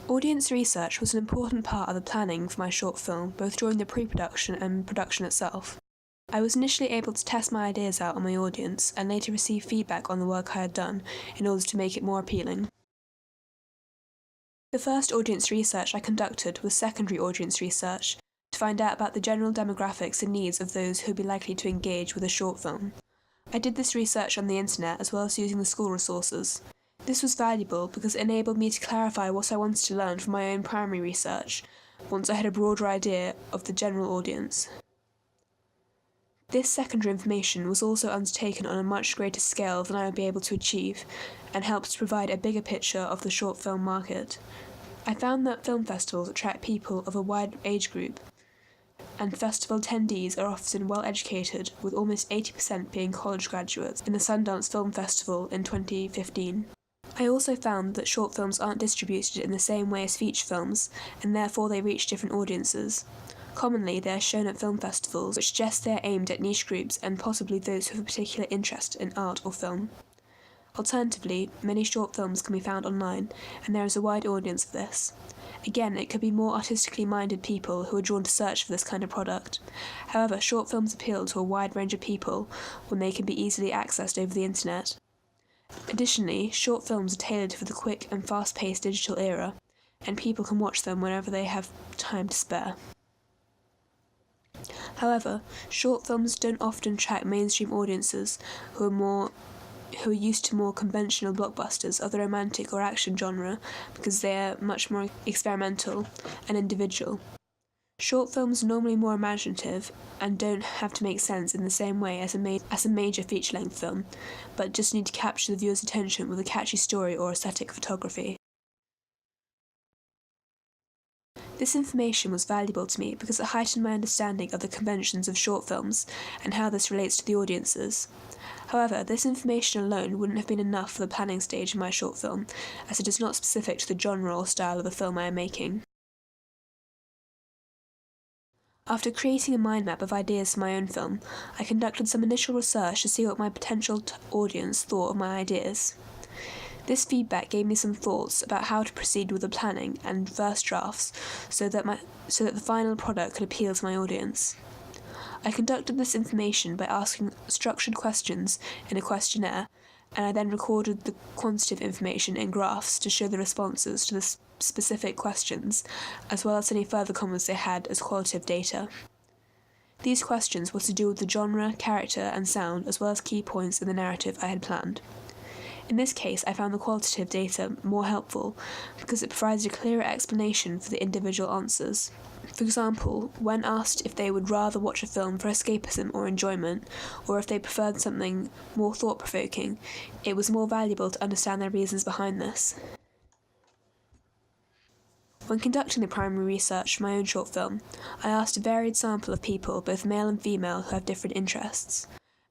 Audience research was an important part of the planning for my short film, both during the pre-production and production itself. I was initially able to test my ideas out on my audience and later receive feedback on the work I had done in order to make it more appealing. The first audience research I conducted was secondary audience research, to find out about the general demographics and needs of those who would be likely to engage with a short film. I did this research on the internet as well as using the school resources. This was valuable because it enabled me to clarify what I wanted to learn from my own primary research, once I had a broader idea of the general audience. This secondary information was also undertaken on a much greater scale than I would be able to achieve, and helped to provide a bigger picture of the short film market. I found that film festivals attract people of a wide age group, and festival attendees are often well educated, with almost 80% being college graduates in the Sundance Film Festival in 2015. I also found that short films aren't distributed in the same way as feature films, and therefore they reach different audiences. Commonly, they are shown at film festivals, which suggests they are aimed at niche groups and possibly those who have a particular interest in art or film. Alternatively, many short films can be found online, and there is a wide audience for this. Again, it could be more artistically minded people who are drawn to search for this kind of product. However, short films appeal to a wide range of people when they can be easily accessed over the internet. Additionally, short films are tailored for the quick and fast-paced digital era, and people can watch them whenever they have time to spare. However, short films don't often attract mainstream audiences who are used to more conventional blockbusters of the romantic or action genre because they are much more experimental and individual. Short films are normally more imaginative and don't have to make sense in the same way as a major feature-length film, but just need to capture the viewer's attention with a catchy story or aesthetic photography. This information was valuable to me because it heightened my understanding of the conventions of short films and how this relates to the audiences. However, this information alone wouldn't have been enough for the planning stage of my short film, as it is not specific to the genre or style of the film I am making. After creating a mind map of ideas for my own film, I conducted some initial research to see what my potential audience thought of my ideas. This feedback gave me some thoughts about how to proceed with the planning and first drafts so that the final product could appeal to my audience. I conducted this information by asking structured questions in a questionnaire, and I then recorded the quantitative information in graphs to show the responses to the specific questions, as well as any further comments they had as qualitative data. These questions were to do with the genre, character, and sound, as well as key points in the narrative I had planned. In this case, I found the qualitative data more helpful because it provided a clearer explanation for the individual answers. For example, when asked if they would rather watch a film for escapism or enjoyment, or if they preferred something more thought-provoking, it was more valuable to understand their reasons behind this. When conducting the primary research for my own short film, I asked a varied sample of people, both male and female, who have different interests.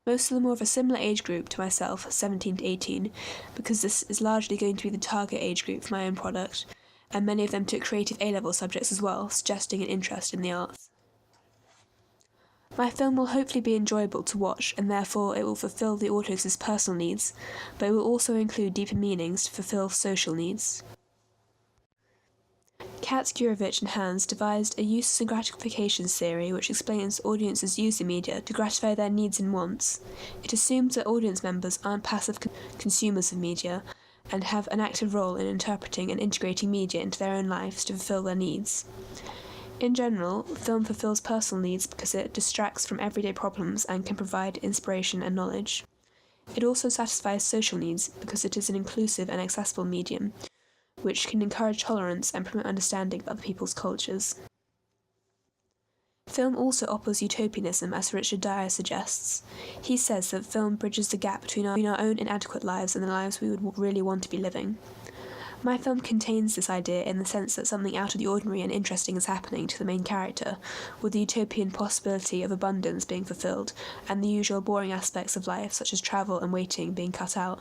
Most of them were of a similar age group to myself, 17 to 18, because this is largely going to be the target age group for my own product, and many of them took creative A-level subjects as well, suggesting an interest in the arts. My film will hopefully be enjoyable to watch, and therefore it will fulfill the audience's personal needs, but it will also include deeper meanings to fulfill social needs. Katz, Gurevich and Hans devised a uses and gratifications theory which explains audiences use the media to gratify their needs and wants. It assumes that audience members aren't passive consumers of media and have an active role in interpreting and integrating media into their own lives to fulfill their needs. In general, film fulfills personal needs because it distracts from everyday problems and can provide inspiration and knowledge. It also satisfies social needs because it is an inclusive and accessible medium, which can encourage tolerance and promote understanding of other people's cultures. Film also offers utopianism, as Richard Dyer suggests. He says that film bridges the gap between our own inadequate lives and the lives we would really want to be living. My film contains this idea in the sense that something out of the ordinary and interesting is happening to the main character, with the utopian possibility of abundance being fulfilled, and the usual boring aspects of life, such as travel and waiting, being cut out.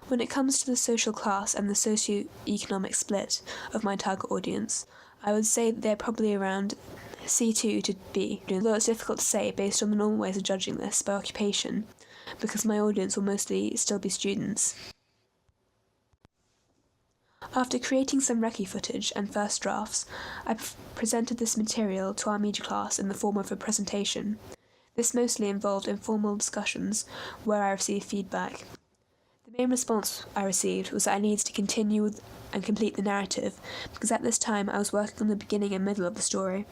When it comes to the social class and the socio-economic split of my target audience, I would say that they're probably around C2 to B, although it's difficult to say based on the normal ways of judging this by occupation, because my audience will mostly still be students. After creating some recce footage and first drafts, I presented this material to our media class in the form of a presentation. This mostly involved informal discussions where I received feedback. The main response I received was that I needed to continue with and complete the narrative, because at this time I was working on the beginning and middle of the story.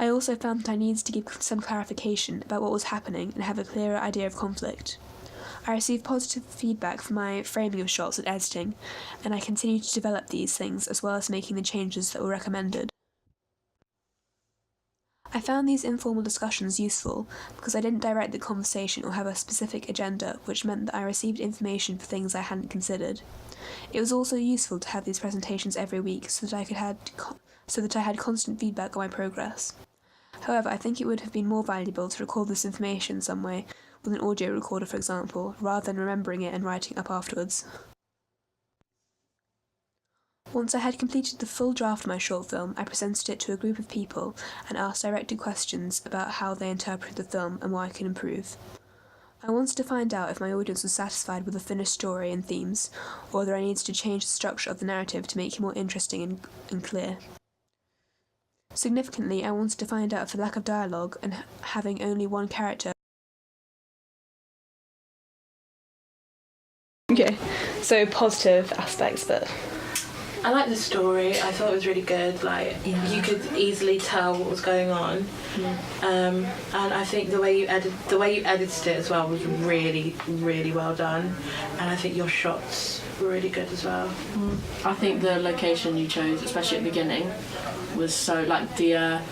I also found that I needed to give some clarification about what was happening and have a clearer idea of conflict. I received positive feedback for my framing of shots and editing, and I continued to develop these things as well as making the changes that were recommended. I found these informal discussions useful because I didn't direct the conversation or have a specific agenda, which meant that I received information for things I hadn't considered. It was also useful to have these presentations every week so that I had constant feedback on my progress. However, I think it would have been more valuable to record this information some way, with an audio recorder for example, rather than remembering it and writing it up afterwards. Once I had completed the full draft of my short film, I presented it to a group of people and asked directed questions about how they interpreted the film and what I could improve. I wanted to find out if my audience was satisfied with the finished story and themes, or whether I needed to change the structure of the narrative to make it more interesting and clear. Significantly, I wanted to find out if the lack of dialogue and having only one character. Okay, so positive aspects of it. I liked the story. I thought it was really good. You could easily tell what was going on, and I think the way you edited it as well was really, really well done. And I think your shots were really good as well. I think the location you chose, especially at the beginning, was so the.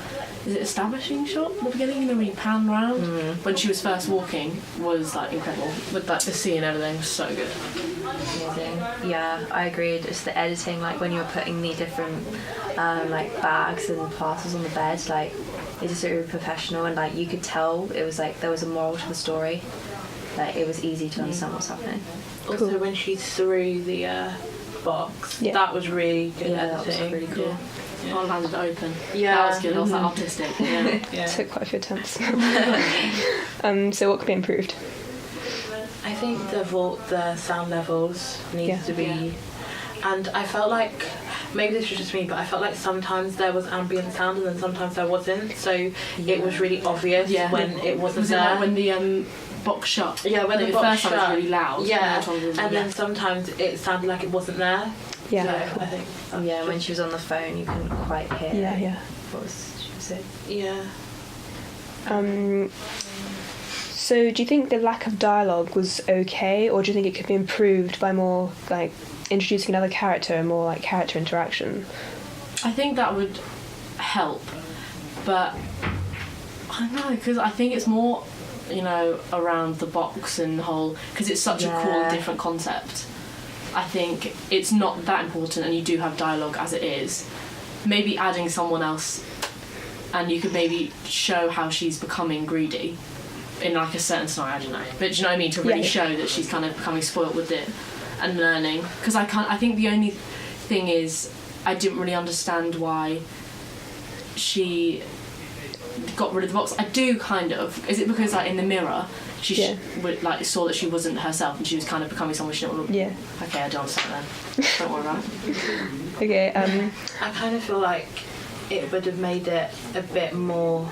Is it establishing shot at the beginning? You know, when you pan round when she was first walking was incredible. With the sea and everything, was so good. Amazing. Yeah, I agreed. It's the editing, when you were putting the different bags and parcels on the bed, it just really professional, and you could tell it was there was a moral to the story. It was easy to understand what's happening. Also, when she threw the box, that was really good editing. That was really cool. Yeah. I landed it open. Yeah. That was good. I was artistic. Yeah. Took quite a few attempts. So what could be improved? I think the sound levels needs to be, and I felt maybe this was just me, but I felt sometimes there was ambient sound and then sometimes there wasn't. So it was really obvious when it wasn't there. When the box shut. Yeah, when the box shut, it was really loud. Yeah, and then sometimes it sounded like it wasn't there. Yeah. So I think. When she was on the phone, you couldn't quite hear. What she was saying. Yeah. So do you think the lack of dialogue was okay, or do you think it could be improved by more introducing another character and more character interaction? I think that would help, but I don't know, because I think it's more around the box and the whole, because it's such a cool different concept. I think it's not that important, and you do have dialogue as it is. Maybe adding someone else, and you could maybe show how she's becoming greedy in a certain scenario, I don't know. But do you know what I mean? To really show that she's kind of becoming spoilt with it and learning. Because I think the only thing is, I didn't really understand why she got rid of the box. I do kind of. Is it because in the mirror she saw that she wasn't herself and she was kind of becoming someone she didn't want to... Yeah. Okay, I don't understand then. Don't worry about it. Okay. I kind of feel it would have made it a bit more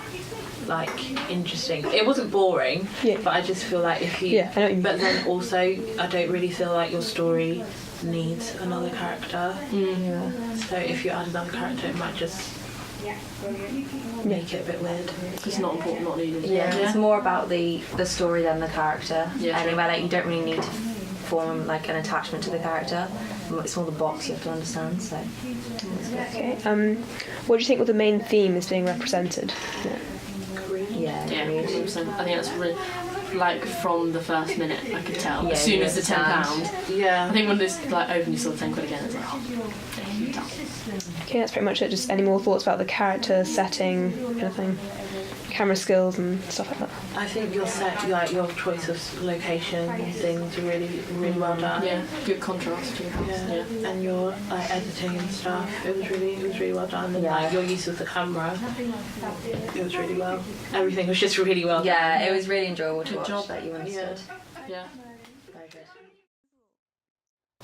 interesting. It wasn't boring, but I just feel if you... I know what you mean. But then also, I don't really feel your story needs another character. So if you add another character, it might just make it a bit weird. It's not important, not needed. It's more about the story than the character. Yeah. Anyway, you don't really need to form an attachment to the character. It's more the box you have to understand. So. Okay. What do you think the main theme is being represented? Yeah. 100%. I think that's really, from the first minute, I could tell. As soon as the £10. Yeah. I think when this opened, you saw the £10 again. It's Okay, that's pretty much it. Just any more thoughts about the character, setting, anything, camera skills and stuff like that? I think your set, your choice of location and things are really, really well done. Yeah, good contrast to your house. Yeah. And your editing and stuff, it was really well done. And your use of the camera, it was really well. Everything was just really well done. Yeah, it was really enjoyable to watch. Job. That you understood. Yeah. Very good.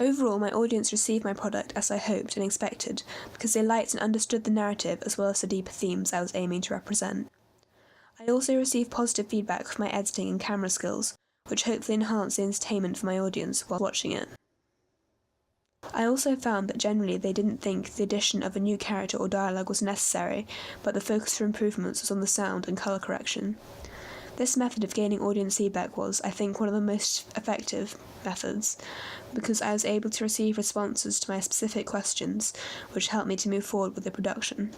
Overall, my audience received my product as I hoped and expected, because they liked and understood the narrative as well as the deeper themes I was aiming to represent. I also received positive feedback for my editing and camera skills, which hopefully enhanced the entertainment for my audience while watching it. I also found that generally they didn't think the addition of a new character or dialogue was necessary, but the focus for improvements was on the sound and colour correction. This method of gaining audience feedback was, I think, one of the most effective methods, because I was able to receive responses to my specific questions, which helped me to move forward with the production.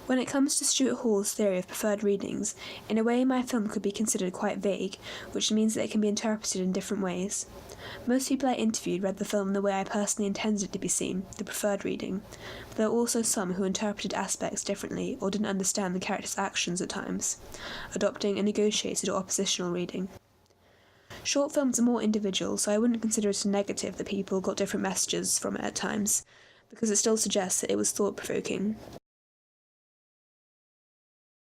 When it comes to Stuart Hall's theory of preferred readings, in a way my film could be considered quite vague, which means that it can be interpreted in different ways. Most people I interviewed read the film in the way I personally intended it to be seen, the preferred reading, but there were also some who interpreted aspects differently or didn't understand the character's actions at times, adopting a negotiated or oppositional reading. Short films are more individual, so I wouldn't consider it a negative that people got different messages from it at times, because it still suggests that it was thought-provoking.